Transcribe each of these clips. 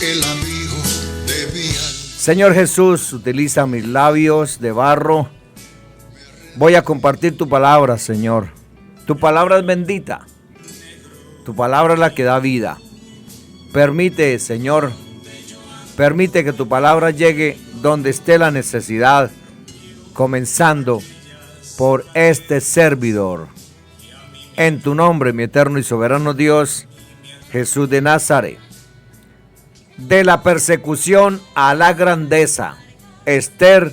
el abrigo de mi alma. Señor Jesús, utiliza mis labios de barro. Voy a compartir tu palabra, Señor. Tu palabra es bendita. Tu palabra es la que da vida. Permite, Señor, permite que tu palabra llegue donde esté la necesidad, comenzando por este servidor. En tu nombre, mi eterno y soberano Dios, Jesús de Nazaret. De la persecución a la grandeza. Esther,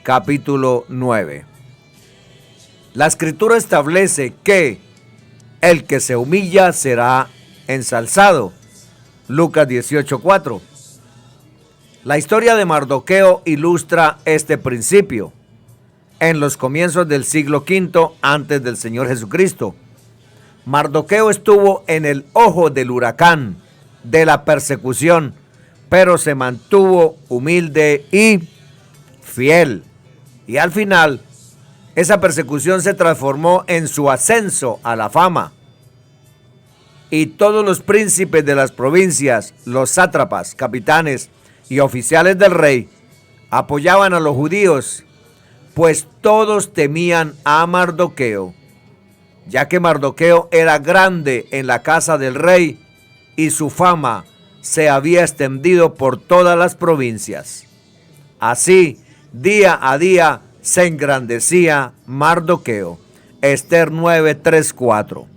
capítulo 9. La Escritura establece que el que se humilla será ensalzado. Lucas 18:4. La historia de Mardoqueo ilustra este principio. En los comienzos del siglo V antes del Señor Jesucristo, Mardoqueo estuvo en el ojo del huracán de la persecución, pero se mantuvo humilde y fiel. Y al final, esa persecución se transformó en su ascenso a la fama. Y todos los príncipes de las provincias, los sátrapas, capitanes y oficiales del rey, apoyaban a los judíos, pues todos temían a Mardoqueo, ya que Mardoqueo era grande en la casa del rey y su fama se había extendido por todas las provincias. Así, día a día se engrandecía Mardoqueo. Esther 9:3-4.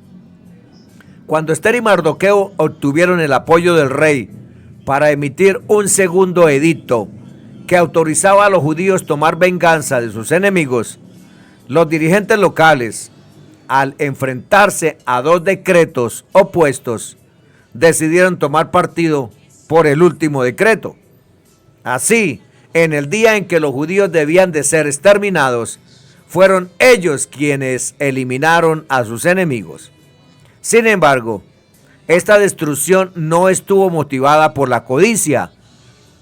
Cuando Esther y Mardoqueo obtuvieron el apoyo del rey para emitir un segundo edicto que autorizaba a los judíos tomar venganza de sus enemigos, los dirigentes locales, al enfrentarse a dos decretos opuestos, decidieron tomar partido por el último decreto. Así, en el día en que los judíos debían de ser exterminados, fueron ellos quienes eliminaron a sus enemigos. Sin embargo, esta destrucción no estuvo motivada por la codicia,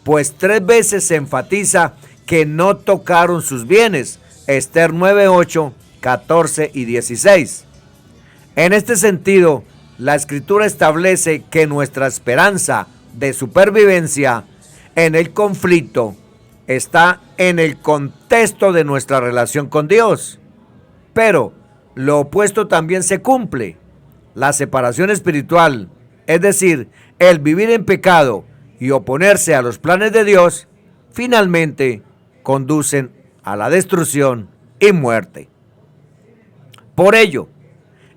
pues 3 veces se enfatiza que no tocaron sus bienes. Esther 9:8, 14 y 16. En este sentido, la Escritura establece que nuestra esperanza de supervivencia en el conflicto está en el contexto de nuestra relación con Dios. Pero lo opuesto también se cumple. La separación espiritual, es decir, el vivir en pecado y oponerse a los planes de Dios, finalmente conducen a la destrucción y muerte. Por ello,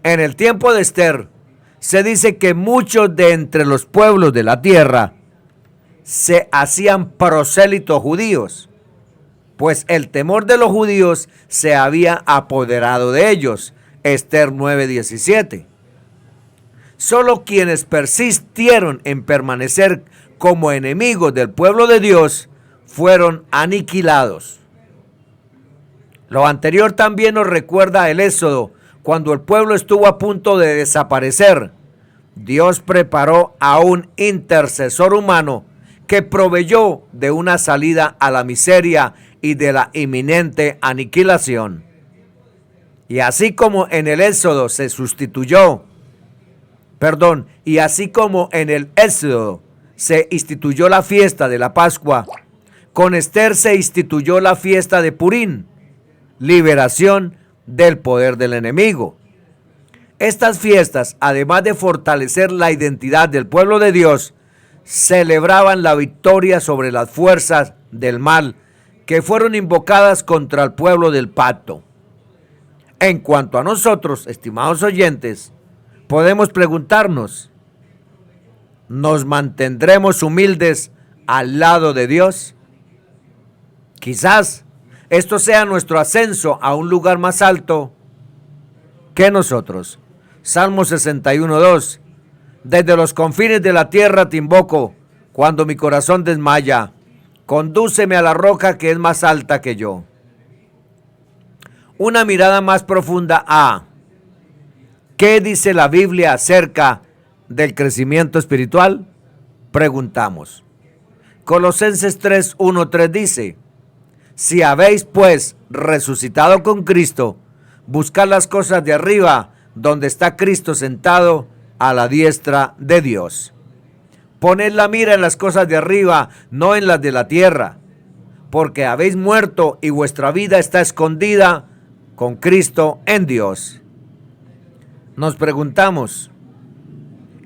en el tiempo de Esther, se dice que muchos de entre los pueblos de la tierra se hacían prosélitos judíos, pues el temor de los judíos se había apoderado de ellos. Esther 9:17. Solo quienes persistieron en permanecer como enemigos del pueblo de Dios fueron aniquilados. Lo anterior también nos recuerda el Éxodo, cuando el pueblo estuvo a punto de desaparecer. Dios preparó a un intercesor humano que proveyó de una salida a la miseria y de la inminente aniquilación. Y así como en el Éxodo se instituyó la fiesta de la Pascua, con Esther se instituyó la fiesta de Purim, liberación del poder del enemigo. Estas fiestas, además de fortalecer la identidad del pueblo de Dios, celebraban la victoria sobre las fuerzas del mal que fueron invocadas contra el pueblo del pacto. En cuanto a nosotros, estimados oyentes, podemos preguntarnos, ¿nos mantendremos humildes al lado de Dios? Quizás esto sea nuestro ascenso a un lugar más alto que nosotros. Salmo 61:2. Desde los confines de la tierra te invoco, cuando mi corazón desmaya. Condúceme a la roca que es más alta que yo. Una mirada más profunda a ¿qué dice la Biblia acerca del crecimiento espiritual? Preguntamos. Colosenses 3:1-3 dice: si habéis pues resucitado con Cristo, buscad las cosas de arriba, donde está Cristo sentado a la diestra de Dios. Poned la mira en las cosas de arriba, no en las de la tierra, porque habéis muerto y vuestra vida está escondida con Cristo en Dios. Nos preguntamos,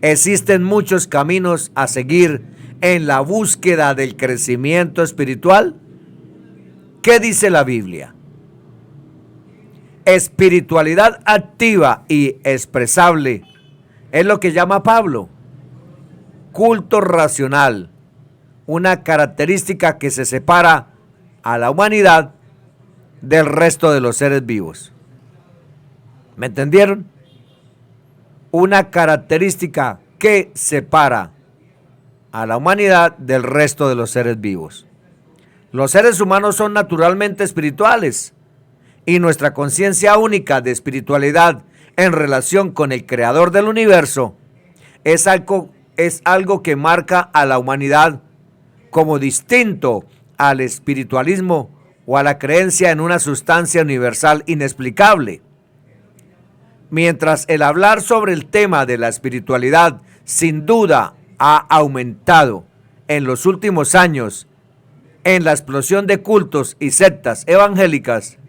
¿existen muchos caminos a seguir en la búsqueda del crecimiento espiritual? ¿Qué dice la Biblia? Espiritualidad activa y expresable es lo que llama Pablo culto racional, una característica que se separa a la humanidad del resto de los seres vivos. ¿Me entendieron? Una característica que separa a la humanidad del resto de los seres vivos. Los seres humanos son naturalmente espirituales y nuestra conciencia única de espiritualidad en relación con el Creador del universo es algo que marca a la humanidad como distinto al espiritualismo o a la creencia en una sustancia universal inexplicable. Mientras el hablar sobre el tema de la espiritualidad sin duda ha aumentado en los últimos años en la explosión de cultos y sectas evangélicas,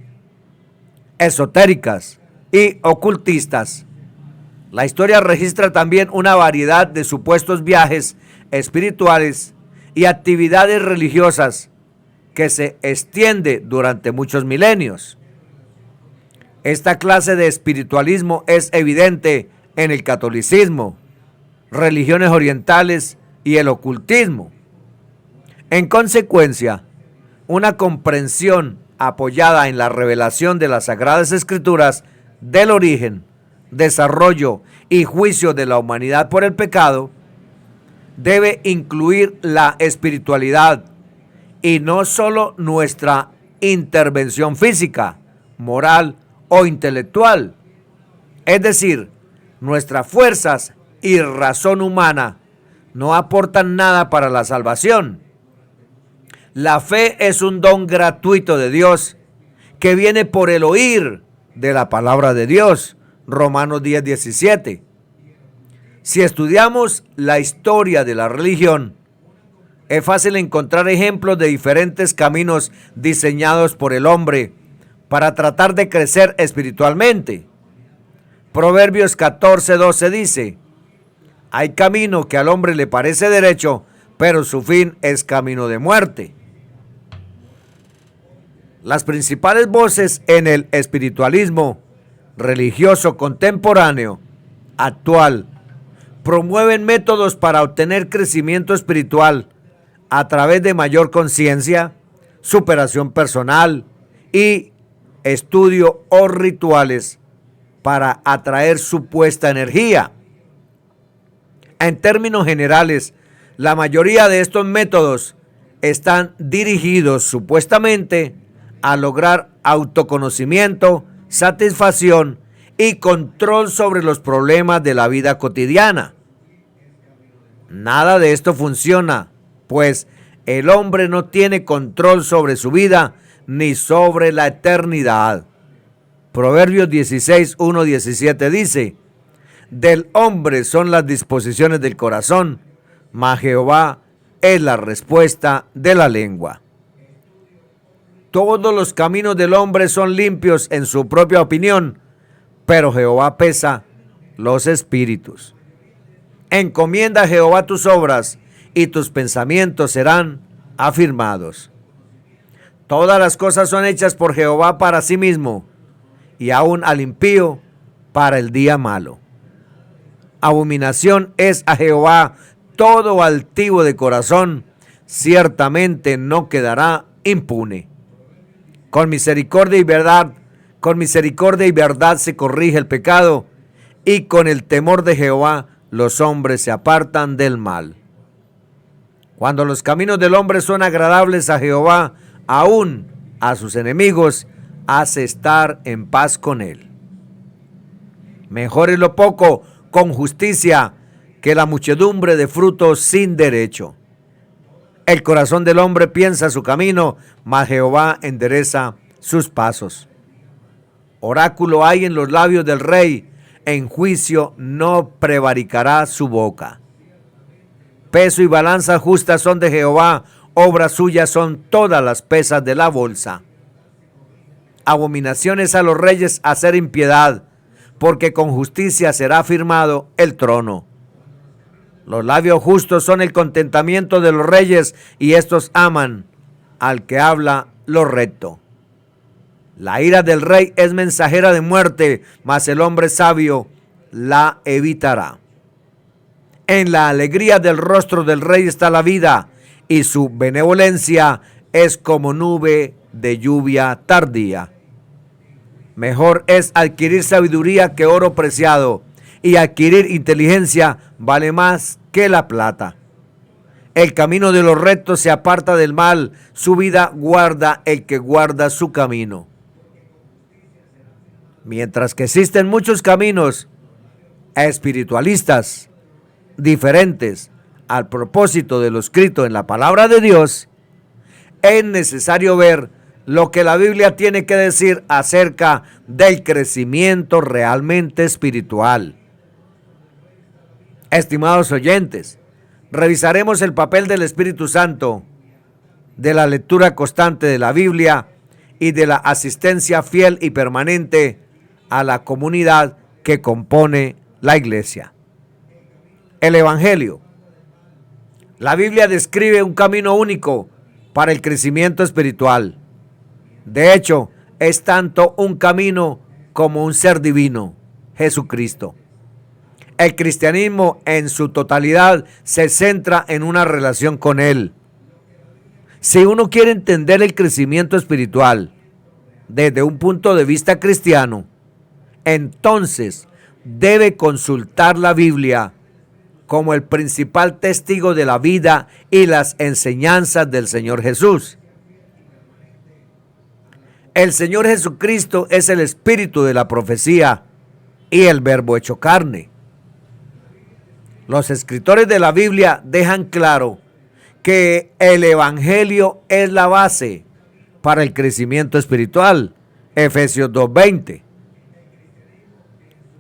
esotéricas y ocultistas, la historia registra también una variedad de supuestos viajes espirituales y actividades religiosas que se extiende durante muchos milenios. Esta clase de espiritualismo es evidente en el catolicismo, religiones orientales y el ocultismo. En consecuencia, una comprensión apoyada en la revelación de las Sagradas Escrituras del origen, desarrollo y juicio de la humanidad por el pecado debe incluir la espiritualidad y no solo nuestra intervención física, moral o intelectual, es decir, nuestras fuerzas y razón humana no aportan nada para la salvación. La fe es un don gratuito de Dios que viene por el oír de la palabra de Dios. Romanos 10:17. Si estudiamos la historia de la religión, es fácil encontrar ejemplos de diferentes caminos diseñados por el hombre para tratar de crecer espiritualmente. Proverbios 14:12 dice: hay camino que al hombre le parece derecho, pero su fin es camino de muerte. Las principales voces en el espiritualismo religioso contemporáneo actual promueven métodos para obtener crecimiento espiritual a través de mayor conciencia, superación personal y estudio o rituales para atraer supuesta energía. En términos generales, la mayoría de estos métodos están dirigidos supuestamente a lograr autoconocimiento, satisfacción y control sobre los problemas de la vida cotidiana. Nada de esto funciona, pues el hombre no tiene control sobre su vida ni sobre la eternidad. Proverbios 16:1-17 dice: del hombre son las disposiciones del corazón, mas Jehová es la respuesta de la lengua. Todos los caminos del hombre son limpios en su propia opinión, pero Jehová pesa los espíritus. Encomienda a Jehová tus obras y tus pensamientos serán afirmados. Todas las cosas son hechas por Jehová para sí mismo, y aún al impío para el día malo. Abominación es a Jehová todo altivo de corazón, ciertamente no quedará impune. Con misericordia y verdad se corrige el pecado, y con el temor de Jehová los hombres se apartan del mal. Cuando los caminos del hombre son agradables a Jehová, aún a sus enemigos hace estar en paz con él. Mejor es lo poco con justicia que la muchedumbre de frutos sin derecho. El corazón del hombre piensa su camino, mas Jehová endereza sus pasos. Oráculo hay en los labios del rey, en juicio no prevaricará su boca. Peso y balanza justas son de Jehová, obras suyas son todas las pesas de la bolsa. Abominaciones a los reyes hacer impiedad, porque con justicia será afirmado el trono. Los labios justos son el contentamiento de los reyes, y estos aman al que habla lo recto. La ira del rey es mensajera de muerte, mas el hombre sabio la evitará. En la alegría del rostro del rey está la vida, y su benevolencia es como nube de lluvia tardía. Mejor es adquirir sabiduría que oro preciado, y adquirir inteligencia vale más que la plata. El camino de los rectos se aparta del mal, su vida guarda el que guarda su camino. Mientras que existen muchos caminos espiritualistas diferentes al propósito de lo escrito en la palabra de Dios, es necesario ver lo que la Biblia tiene que decir acerca del crecimiento realmente espiritual. Estimados oyentes, revisaremos el papel del Espíritu Santo, de la lectura constante de la Biblia y de la asistencia fiel y permanente a la comunidad que compone la iglesia. El Evangelio. La Biblia describe un camino único para el crecimiento espiritual. De hecho, es tanto un camino como un ser divino, Jesucristo. El cristianismo en su totalidad se centra en una relación con Él. Si uno quiere entender el crecimiento espiritual desde un punto de vista cristiano, entonces debe consultar la Biblia como el principal testigo de la vida y las enseñanzas del Señor Jesús. El Señor Jesucristo es el espíritu de la profecía y el verbo hecho carne. Los escritores de la Biblia dejan claro que el Evangelio es la base para el crecimiento espiritual. Efesios 2:20.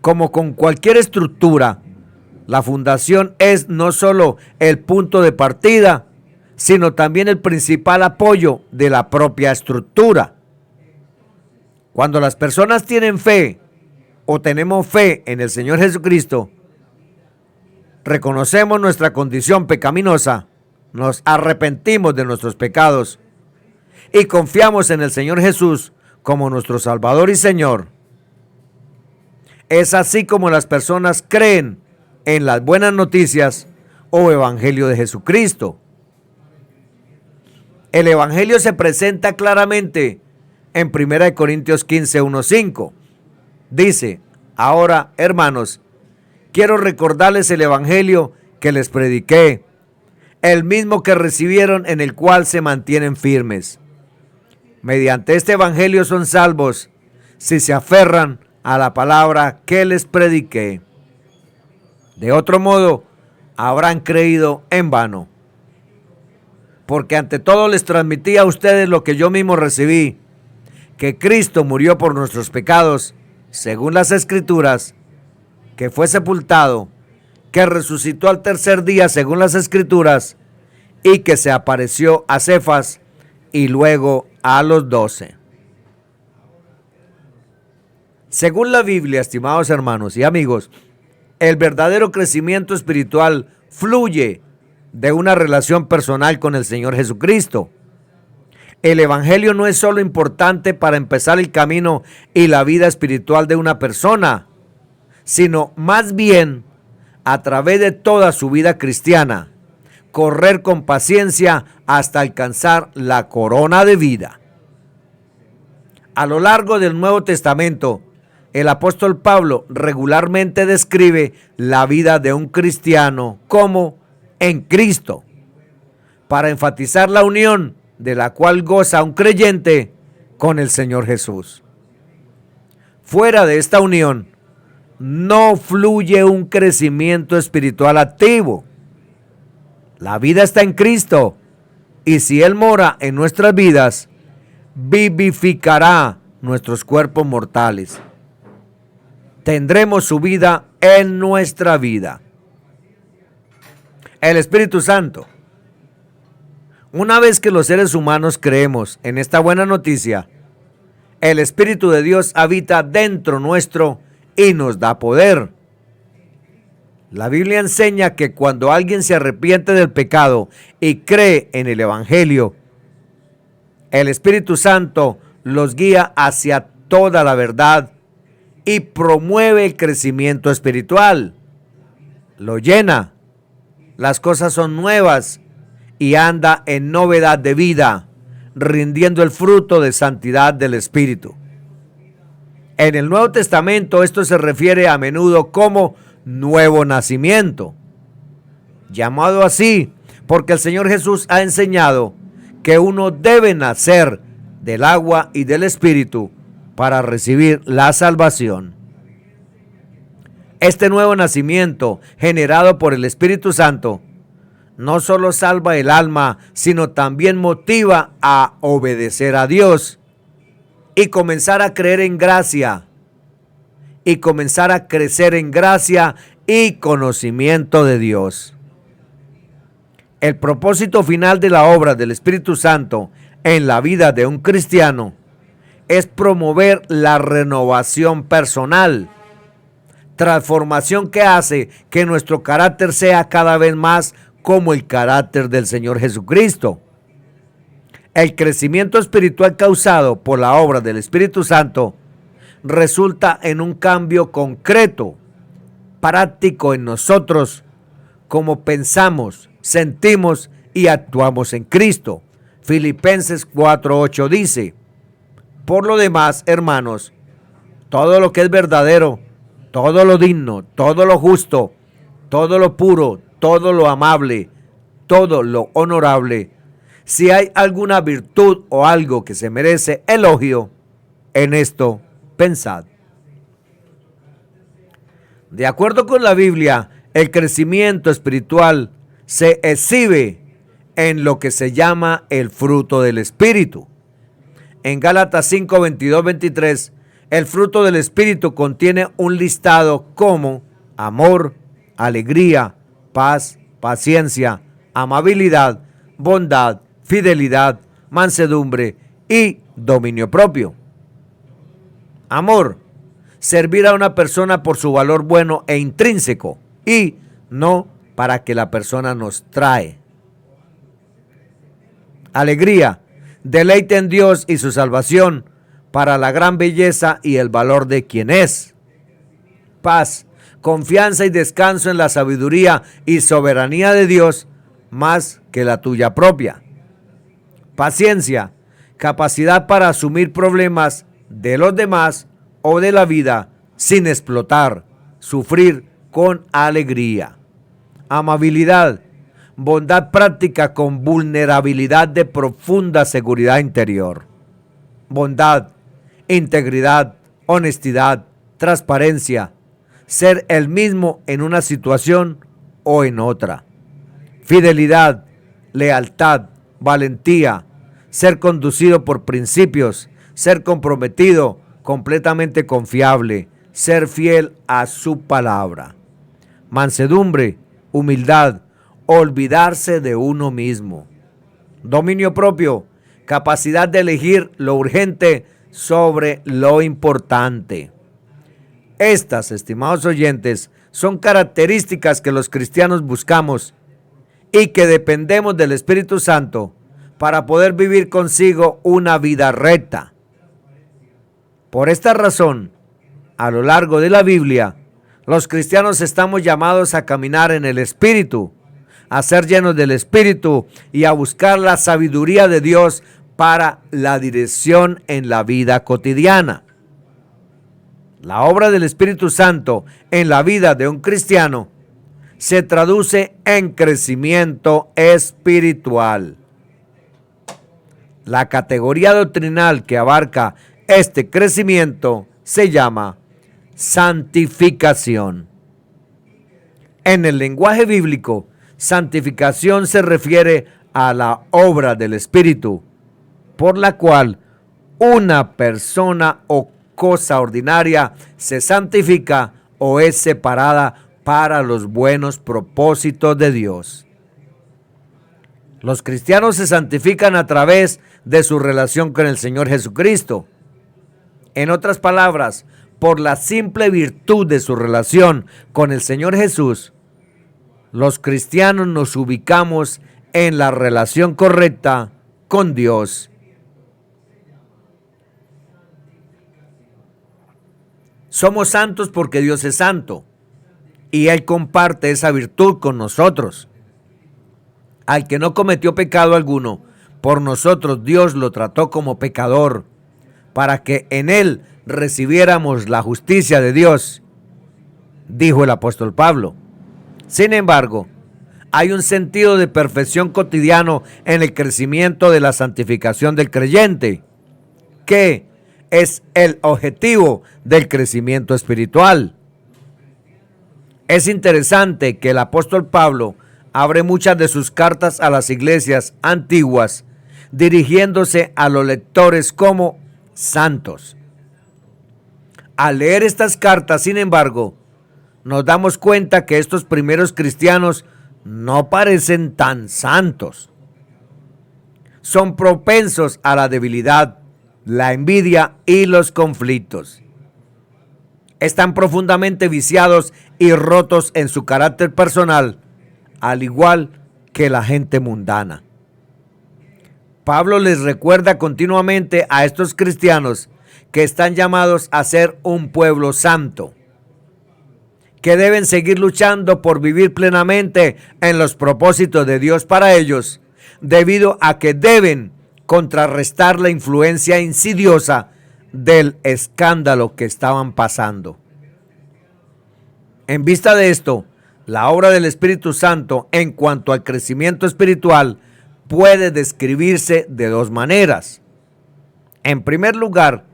Como con cualquier estructura, la fundación es no solo el punto de partida, sino también el principal apoyo de la propia estructura. Cuando las personas tienen fe o tenemos fe en el Señor Jesucristo, reconocemos nuestra condición pecaminosa, nos arrepentimos de nuestros pecados y confiamos en el Señor Jesús como nuestro Salvador y Señor. Es así como las personas creen en las buenas noticias o evangelio de Jesucristo. El evangelio se presenta claramente en 1 Corintios 15:1-5. Dice: ahora, hermanos, quiero recordarles el evangelio que les prediqué, el mismo que recibieron, en el cual se mantienen firmes. Mediante este evangelio son salvos si se aferran a la palabra que les prediqué. De otro modo, habrán creído en vano. Porque ante todo les transmití a ustedes lo que yo mismo recibí, que Cristo murió por nuestros pecados, según las Escrituras, que fue sepultado, que resucitó al tercer día, según las Escrituras, y que se apareció a Cefas y luego a los 12. Según la Biblia, estimados hermanos y amigos, el verdadero crecimiento espiritual fluye de una relación personal con el Señor Jesucristo. El evangelio no es solo importante para empezar el camino y la vida espiritual de una persona, sino más bien a través de toda su vida cristiana, correr con paciencia hasta alcanzar la corona de vida. A lo largo del Nuevo Testamento, el apóstol Pablo regularmente describe la vida de un cristiano como en Cristo, para enfatizar la unión de la cual goza un creyente con el Señor Jesús. Fuera de esta unión, no fluye un crecimiento espiritual activo. La vida está en Cristo, y si Él mora en nuestras vidas, vivificará nuestros cuerpos mortales. Tendremos su vida en nuestra vida. El Espíritu Santo. Una vez que los seres humanos creemos en esta buena noticia, el Espíritu de Dios habita dentro nuestro y nos da poder. La Biblia enseña que cuando alguien se arrepiente del pecado y cree en el Evangelio, el Espíritu Santo los guía hacia toda la verdad y promueve el crecimiento espiritual. Lo llena, las cosas son nuevas y anda en novedad de vida, rindiendo el fruto de santidad del Espíritu. En el Nuevo Testamento esto se refiere a menudo como nuevo nacimiento, llamado así porque el Señor Jesús ha enseñado que uno debe nacer del agua y del Espíritu para recibir la salvación. Este nuevo nacimiento generado por el Espíritu Santo no solo salva el alma, sino también motiva a obedecer a Dios y comenzar a creer en gracia y comenzar a crecer en gracia y conocimiento de Dios. El propósito final de la obra del Espíritu Santo en la vida de un cristiano es promover la renovación personal, transformación que hace que nuestro carácter sea cada vez más como el carácter del Señor Jesucristo. El crecimiento espiritual causado por la obra del Espíritu Santo resulta en un cambio concreto, práctico en nosotros, como pensamos, sentimos y actuamos en Cristo. Filipenses 4:8 dice: por lo demás, hermanos, todo lo que es verdadero, todo lo digno, todo lo justo, todo lo puro, todo lo amable, todo lo honorable, si hay alguna virtud o algo que se merece elogio, en esto pensad. De acuerdo con la Biblia, el crecimiento espiritual se exhibe en lo que se llama el fruto del Espíritu. En Gálatas 5, 22, 23, el fruto del Espíritu contiene un listado como amor, alegría, paz, paciencia, amabilidad, bondad, fidelidad, mansedumbre y dominio propio. Amor, servir a una persona por su valor bueno e intrínseco y no para que la persona nos trae. Alegría, deleite en Dios y su salvación para la gran belleza y el valor de quien es. Paz, confianza y descanso en la sabiduría y soberanía de Dios más que la tuya propia. Paciencia, capacidad para asumir problemas de los demás o de la vida sin explotar, sufrir con alegría. Amabilidad, bondad práctica con vulnerabilidad de profunda seguridad interior. Bondad, integridad, honestidad, transparencia, ser el mismo en una situación o en otra. Fidelidad, lealtad, valentía, ser conducido por principios, ser comprometido, completamente confiable, ser fiel a su palabra. Mansedumbre, humildad, olvidarse de uno mismo. Dominio propio, capacidad de elegir lo urgente sobre lo importante. Estas, estimados oyentes, son características que los cristianos buscamos y que dependemos del Espíritu Santo para poder vivir consigo una vida recta. Por esta razón, a lo largo de la Biblia, los cristianos estamos llamados a caminar en el Espíritu, a ser llenos del Espíritu y a buscar la sabiduría de Dios para la dirección en la vida cotidiana. La obra del Espíritu Santo en la vida de un cristiano se traduce en crecimiento espiritual. La categoría doctrinal que abarca este crecimiento se llama santificación. En el lenguaje bíblico, santificación se refiere a la obra del Espíritu, por la cual una persona o cosa ordinaria se santifica o es separada para los buenos propósitos de Dios. Los cristianos se santifican a través de su relación con el Señor Jesucristo. En otras palabras, por la simple virtud de su relación con el Señor Jesús, los cristianos nos ubicamos en la relación correcta con Dios. Somos santos porque Dios es santo y Él comparte esa virtud con nosotros. Al que no cometió pecado alguno, por nosotros Dios lo trató como pecador, para que en Él recibiéramos la justicia de Dios, dijo el apóstol Pablo. Sin embargo, hay un sentido de perfección cotidiano en el crecimiento de la santificación del creyente, que es el objetivo del crecimiento espiritual. Es interesante que el apóstol Pablo abre muchas de sus cartas a las iglesias antiguas, dirigiéndose a los lectores como santos. Al leer estas cartas, sin embargo, nos damos cuenta que estos primeros cristianos no parecen tan santos. Son propensos a la debilidad, la envidia y los conflictos. Están profundamente viciados y rotos en su carácter personal, al igual que la gente mundana. Pablo les recuerda continuamente a estos cristianos que están llamados a ser un pueblo santo, que deben seguir luchando por vivir plenamente en los propósitos de Dios para ellos, debido a que deben contrarrestar la influencia insidiosa del escándalo que estaban pasando. En vista de esto, la obra del Espíritu Santo en cuanto al crecimiento espiritual puede describirse de dos maneras. En primer lugar,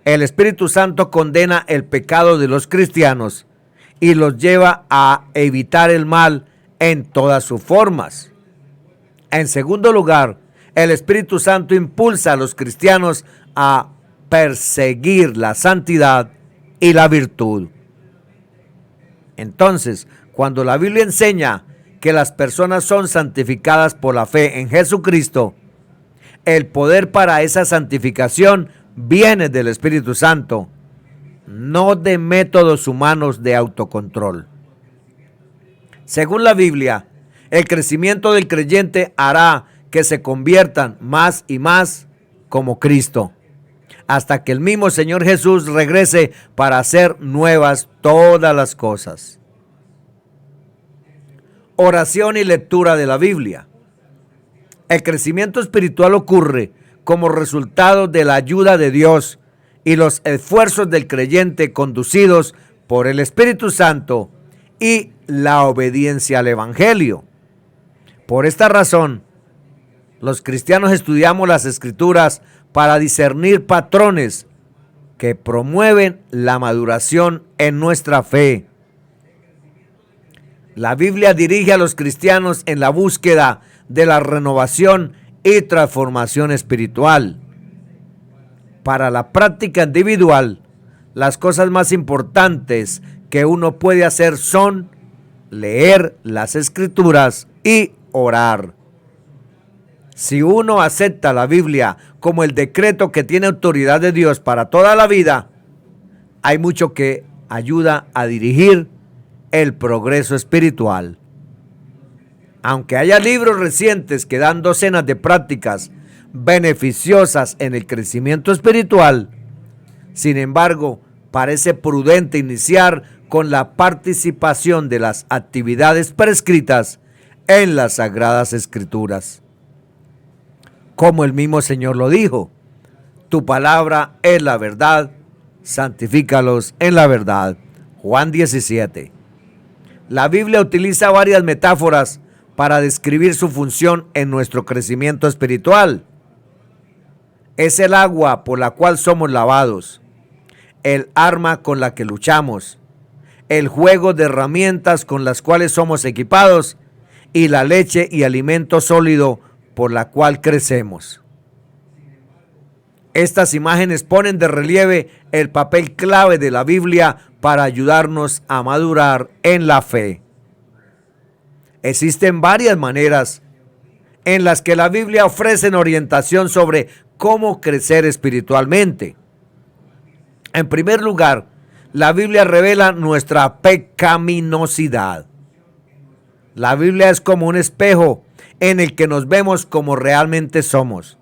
el Espíritu Santo condena el pecado de los cristianos y los lleva a evitar el mal en todas sus formas. En segundo lugar, el Espíritu Santo impulsa a los cristianos a perseguir la santidad y la virtud. Entonces, cuando la Biblia enseña que las personas son santificadas por la fe en Jesucristo, el poder para esa santificación viene del Espíritu Santo, no de métodos humanos de autocontrol. Según la Biblia, el crecimiento del creyente hará que se conviertan más y más como Cristo, hasta que el mismo Señor Jesús regrese para hacer nuevas todas las cosas. Oración y lectura de la Biblia. El crecimiento espiritual ocurre como resultado de la ayuda de Dios y los esfuerzos del creyente conducidos por el Espíritu Santo y la obediencia al Evangelio. Por esta razón, los cristianos estudiamos las Escrituras para discernir patrones que promueven la maduración en nuestra fe. La Biblia dirige a los cristianos en la búsqueda de la renovación y transformación espiritual. Para la práctica individual, las cosas más importantes que uno puede hacer son leer las Escrituras y orar. Si uno acepta la Biblia como el decreto que tiene autoridad de Dios para toda la vida, hay mucho que ayuda a dirigir el progreso espiritual. Aunque haya libros recientes que dan docenas de prácticas beneficiosas en el crecimiento espiritual, sin embargo, parece prudente iniciar con la participación de las actividades prescritas en las Sagradas Escrituras. Como el mismo Señor lo dijo, tu palabra es la verdad, santifícalos en la verdad. Juan 17. La Biblia utiliza varias metáforas para describir su función en nuestro crecimiento espiritual. Es el agua por la cual somos lavados, el arma con la que luchamos, el juego de herramientas con las cuales somos equipados y la leche y alimento sólido por la cual crecemos. Estas imágenes ponen de relieve el papel clave de la Biblia para ayudarnos a madurar en la fe. Existen varias maneras en las que la Biblia ofrece orientación sobre cómo crecer espiritualmente. En primer lugar, la Biblia revela nuestra pecaminosidad. La Biblia es como un espejo en el que nos vemos como realmente somos.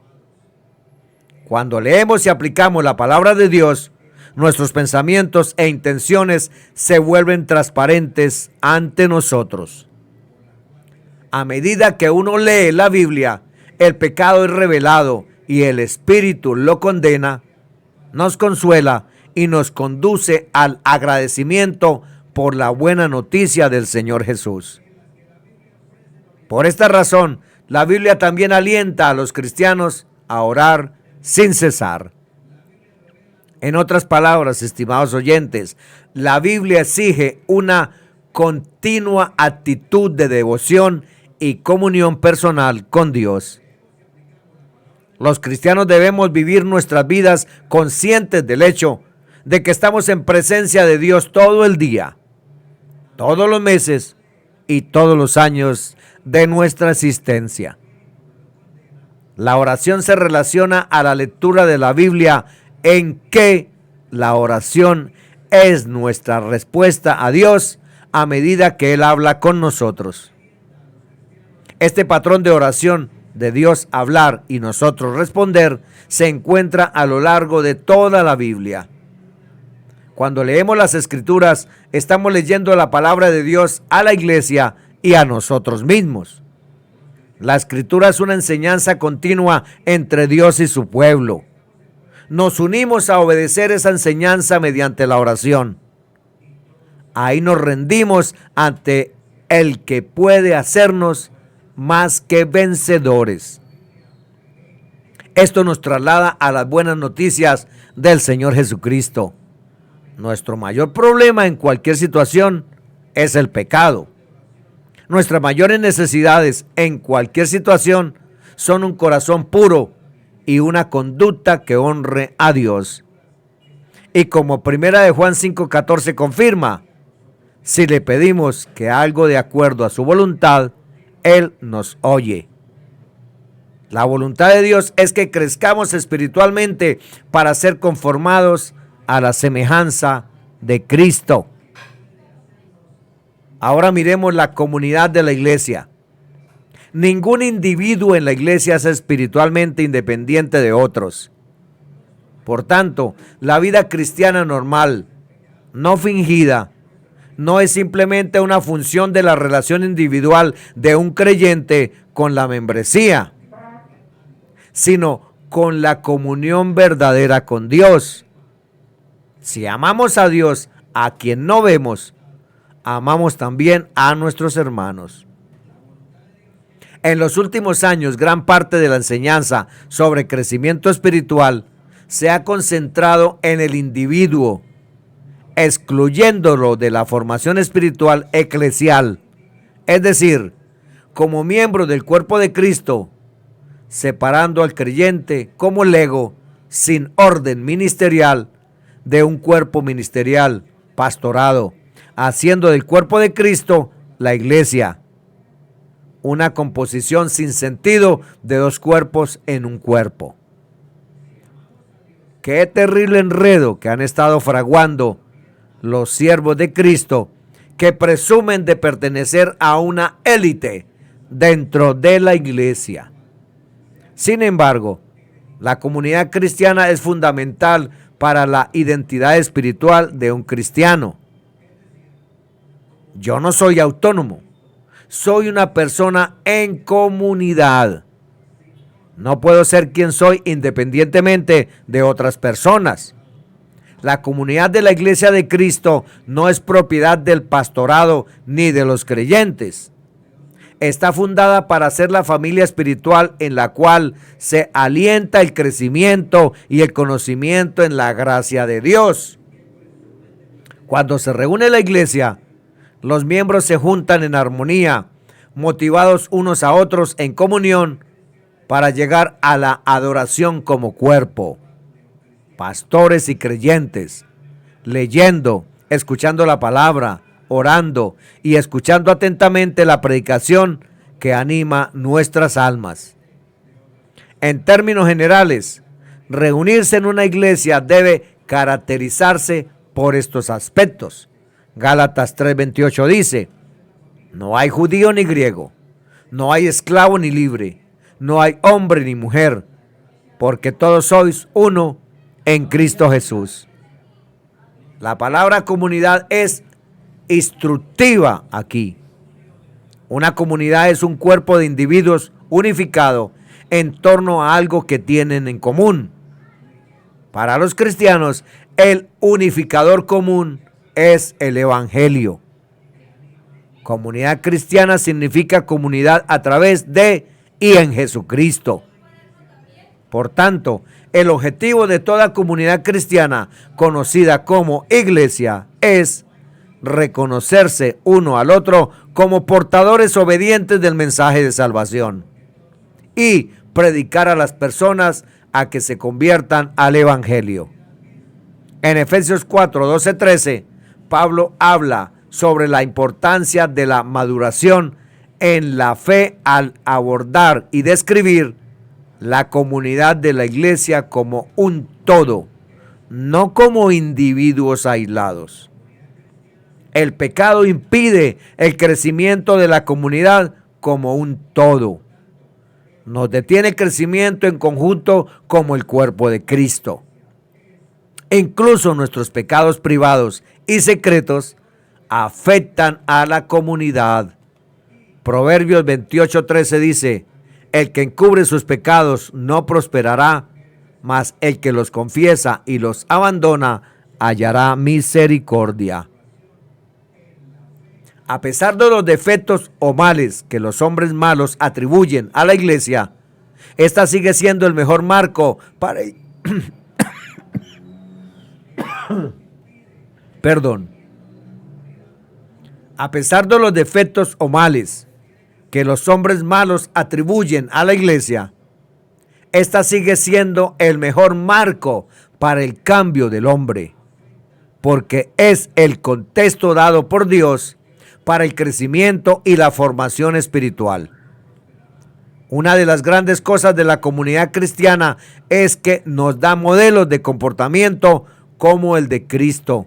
Cuando leemos y aplicamos la palabra de Dios, nuestros pensamientos e intenciones se vuelven transparentes ante nosotros. A medida que uno lee la Biblia, el pecado es revelado y el Espíritu lo condena, nos consuela y nos conduce al agradecimiento por la buena noticia del Señor Jesús. Por esta razón, la Biblia también alienta a los cristianos a orar sin cesar. En otras palabras, estimados oyentes, la Biblia exige una continua actitud de devoción y comunión personal con Dios. Los cristianos debemos vivir nuestras vidas conscientes del hecho de que estamos en presencia de Dios todo el día, todos los meses y todos los años de nuestra existencia. La oración se relaciona a la lectura de la Biblia, en que la oración es nuestra respuesta a Dios a medida que Él habla con nosotros. Este patrón de oración, de Dios hablar y nosotros responder, se encuentra a lo largo de toda la Biblia. Cuando leemos las Escrituras, estamos leyendo la palabra de Dios a la iglesia y a nosotros mismos. La Escritura es una enseñanza continua entre Dios y su pueblo. Nos unimos a obedecer esa enseñanza mediante la oración. Ahí nos rendimos ante el que puede hacernos más que vencedores. Esto nos traslada a las buenas noticias del Señor Jesucristo. Nuestro mayor problema en cualquier situación es el pecado. Nuestras mayores necesidades en cualquier situación son un corazón puro y una conducta que honre a Dios. Y como 1 de Juan 5:14 confirma, si le pedimos que algo de acuerdo a su voluntad, Él nos oye. La voluntad de Dios es que crezcamos espiritualmente para ser conformados a la semejanza de Cristo. Ahora miremos la comunidad de la iglesia. Ningún individuo en la iglesia es espiritualmente independiente de otros. Por tanto, la vida cristiana normal, no fingida, no es simplemente una función de la relación individual de un creyente con la membresía, sino con la comunión verdadera con Dios. Si amamos a Dios, a quien no vemos, amamos también a nuestros hermanos. En los últimos años, gran parte de la enseñanza sobre crecimiento espiritual se ha concentrado en el individuo, excluyéndolo de la formación espiritual eclesial, es decir, como miembro del cuerpo de Cristo, separando al creyente como lego sin orden ministerial de un cuerpo ministerial pastorado, haciendo del cuerpo de Cristo la iglesia, una composición sin sentido de dos cuerpos en un cuerpo. Qué terrible enredo que han estado fraguando los siervos de Cristo, que presumen de pertenecer a una élite dentro de la iglesia. Sin embargo, la comunidad cristiana es fundamental para la identidad espiritual de un cristiano. Yo no soy autónomo, soy una persona en comunidad. No puedo ser quien soy independientemente de otras personas. La comunidad de la Iglesia de Cristo no es propiedad del pastorado ni de los creyentes. Está fundada para ser la familia espiritual en la cual se alienta el crecimiento y el conocimiento en la gracia de Dios. Cuando se reúne la iglesia, los miembros se juntan en armonía, motivados unos a otros en comunión para llegar a la adoración como cuerpo. Pastores y creyentes, leyendo, escuchando la palabra, orando y escuchando atentamente la predicación que anima nuestras almas. En términos generales, reunirse en una iglesia debe caracterizarse por estos aspectos. Gálatas 3:28 dice: no hay judío ni griego, no hay esclavo ni libre, no hay hombre ni mujer, porque todos sois uno en Cristo Jesús. La palabra comunidad es instructiva aquí. Una comunidad es un cuerpo de individuos unificado en torno a algo que tienen en común. Para los cristianos, el unificador común es el Evangelio. Comunidad cristiana significa comunidad a través de y en Jesucristo. Por tanto, el objetivo de toda comunidad cristiana, conocida como iglesia, es reconocerse uno al otro como portadores obedientes del mensaje de salvación y predicar a las personas a que se conviertan al Evangelio. En Efesios 4, 12, 13, Pablo habla sobre la importancia de la maduración en la fe al abordar y describir la comunidad de la iglesia como un todo, no como individuos aislados. El pecado impide el crecimiento de la comunidad como un todo. Nos detiene el crecimiento en conjunto como el cuerpo de Cristo. Incluso nuestros pecados privados y secretos afectan a la comunidad. Proverbios 28:13 dice: el que encubre sus pecados no prosperará, mas el que los confiesa y los abandona hallará misericordia. A pesar de los defectos o males que los hombres malos atribuyen a la iglesia, esta sigue siendo el mejor marco para A pesar de los defectos o males que los hombres malos atribuyen a la iglesia, esta sigue siendo el mejor marco para el cambio del hombre, porque es el contexto dado por Dios para el crecimiento y la formación espiritual. Una de las grandes cosas de la comunidad cristiana es que nos da modelos de comportamiento como el de Cristo.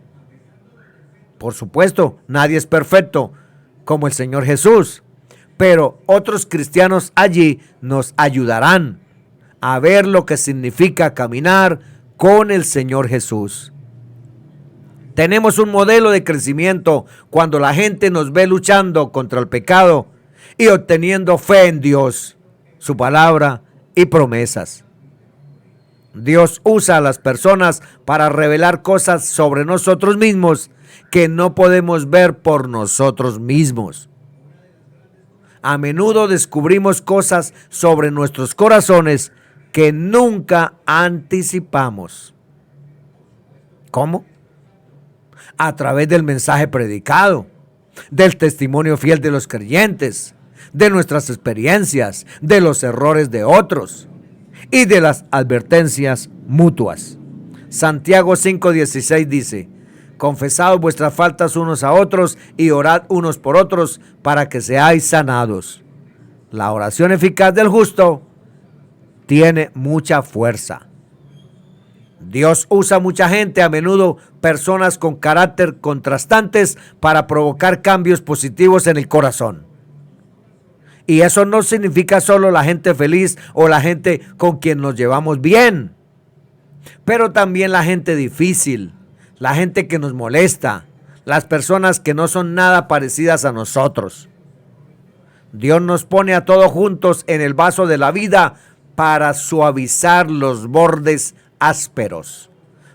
Por supuesto, nadie es perfecto como el Señor Jesús, pero otros cristianos allí nos ayudarán a ver lo que significa caminar con el Señor Jesús. Tenemos un modelo de crecimiento cuando la gente nos ve luchando contra el pecado y obteniendo fe en Dios, su palabra y promesas. Dios usa a las personas para revelar cosas sobre nosotros mismos que no podemos ver por nosotros mismos. A menudo descubrimos cosas sobre nuestros corazones que nunca anticipamos. ¿Cómo? A través del mensaje predicado, del testimonio fiel de los creyentes, de nuestras experiencias, de los errores de otros y de las advertencias mutuas. Santiago 5:16 dice: confesad vuestras faltas unos a otros y orad unos por otros para que seáis sanados. La oración eficaz del justo tiene mucha fuerza. Dios usa mucha gente, a menudo personas con carácter contrastantes, para provocar cambios positivos en el corazón. Y eso no significa solo la gente feliz o la gente con quien nos llevamos bien, pero también la gente difícil, la gente que nos molesta, las personas que no son nada parecidas a nosotros. Dios nos pone a todos juntos en el vaso de la vida para suavizar los bordes ásperos.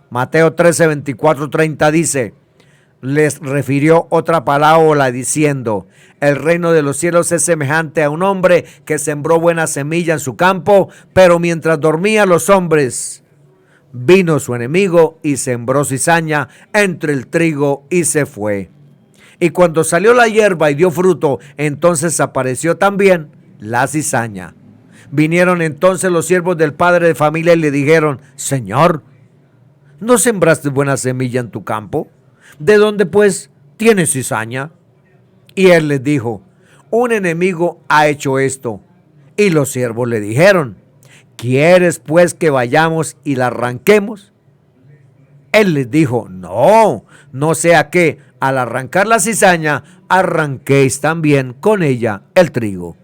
Mateo 13, 24, 30 dice: les refirió otra parábola diciendo: el reino de los cielos es semejante a un hombre que sembró buena semilla en su campo, pero mientras dormían los hombres, vino su enemigo y sembró cizaña entre el trigo y se fue. Y cuando salió la hierba y dio fruto, entonces apareció también la cizaña. Vinieron entonces los siervos del padre de familia y le dijeron: Señor, ¿no sembraste buena semilla en tu campo? ¿De dónde pues tienes cizaña? Y él les dijo: un enemigo ha hecho esto. Y los siervos le dijeron: ¿quieres pues que vayamos y la arranquemos? Él les dijo: no, no sea que al arrancar la cizaña arranquéis también con ella el trigo.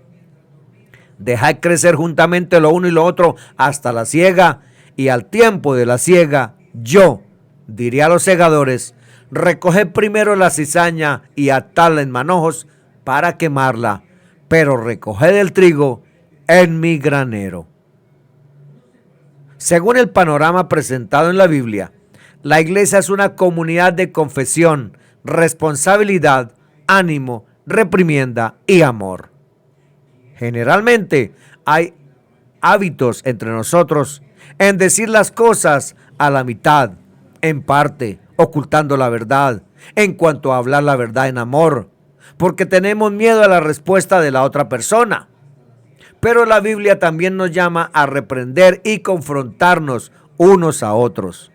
Dejad crecer juntamente lo uno y lo otro hasta la siega, y al tiempo de la siega yo diré a los segadores: recoged primero la cizaña y atadla en manojos para quemarla, pero recoged el trigo en mi granero. Según el panorama presentado en la Biblia, la iglesia es una comunidad de confesión, responsabilidad, ánimo, reprimienda y amor. Generalmente hay hábitos entre nosotros en decir las cosas a la mitad, en parte, ocultando la verdad, en cuanto a hablar la verdad en amor, porque tenemos miedo a la respuesta de la otra persona. Pero la Biblia también nos llama a reprender y confrontarnos unos a otros.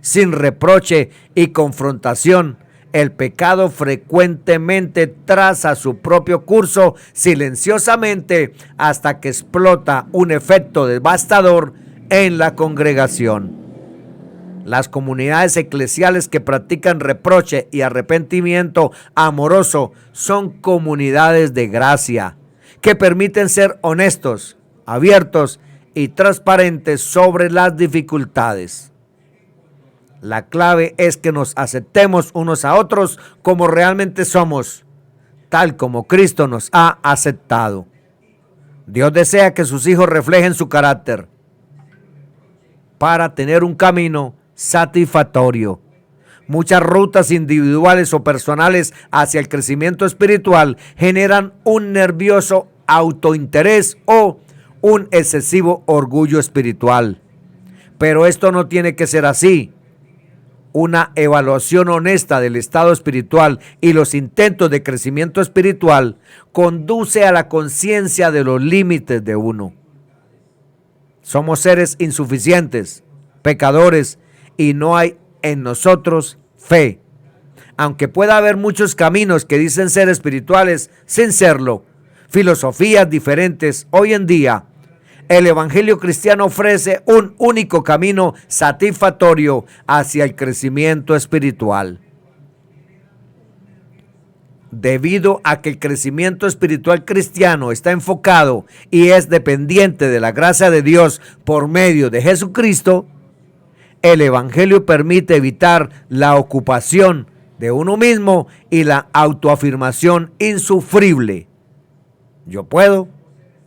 Sin reproche y confrontación, el pecado frecuentemente traza su propio curso silenciosamente hasta que explota un efecto devastador en la congregación. Las comunidades eclesiales que practican reproche y arrepentimiento amoroso son comunidades de gracia, que permiten ser honestos, abiertos y transparentes sobre las dificultades. La clave es que nos aceptemos unos a otros como realmente somos, tal como Cristo nos ha aceptado. Dios desea que sus hijos reflejen su carácter para tener un camino satisfactorio. Muchas rutas individuales o personales hacia el crecimiento espiritual generan un nervioso autointerés o un excesivo orgullo espiritual. Pero esto no tiene que ser así. Una evaluación honesta del estado espiritual y los intentos de crecimiento espiritual conduce a la conciencia de los límites de uno. Somos seres insuficientes, pecadores, y no hay en nosotros fe. Aunque pueda haber muchos caminos que dicen ser espirituales sin serlo, filosofías diferentes, hoy en día el evangelio cristiano ofrece un único camino satisfactorio hacia el crecimiento espiritual. Debido a que el crecimiento espiritual cristiano está enfocado y es dependiente de la gracia de Dios por medio de Jesucristo, el evangelio permite evitar la ocupación de uno mismo y la autoafirmación insufrible. Yo puedo,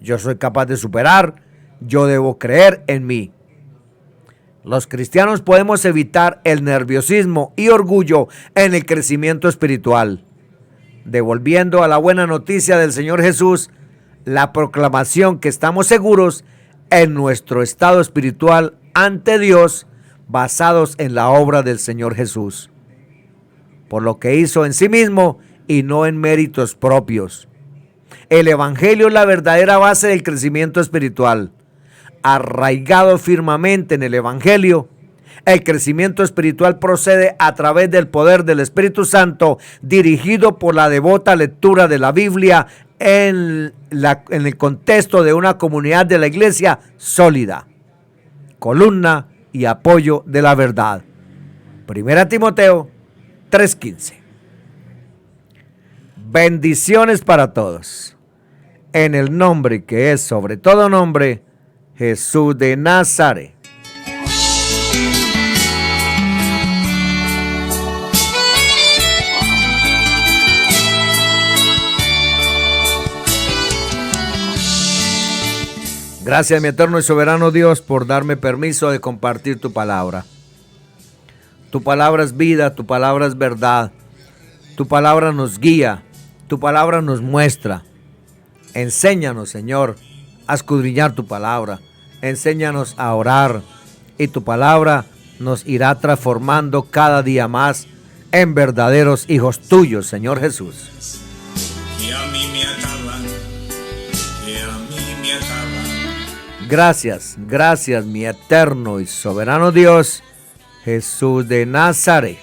yo soy capaz de superar, yo debo creer en mí. Los cristianos podemos evitar el nerviosismo y orgullo en el crecimiento espiritual, devolviendo a la buena noticia del Señor Jesús la proclamación que estamos seguros en nuestro estado espiritual ante Dios, basados en la obra del Señor Jesús, por lo que hizo en sí mismo y no en méritos propios. El evangelio es la verdadera base del crecimiento espiritual. Arraigado firmemente en el evangelio, el crecimiento espiritual procede a través del poder del Espíritu Santo, dirigido por la devota lectura de la Biblia en el contexto de una comunidad de la iglesia sólida, columna y apoyo de la verdad. 1 Timoteo 3:15. Bendiciones para todos. En el nombre que es sobre todo nombre, Jesús de Nazaret. Gracias, mi eterno y soberano Dios, por darme permiso de compartir tu palabra. Tu palabra es vida, tu palabra es verdad. Tu palabra nos guía, tu palabra nos muestra. Enséñanos, Señor, a escudriñar tu palabra. Enséñanos a orar y tu palabra nos irá transformando cada día más en verdaderos hijos tuyos, Señor Jesús. Que a mí me acaban, que a mí me acaban. Gracias, gracias, mi eterno y soberano Dios, Jesús de Nazaret.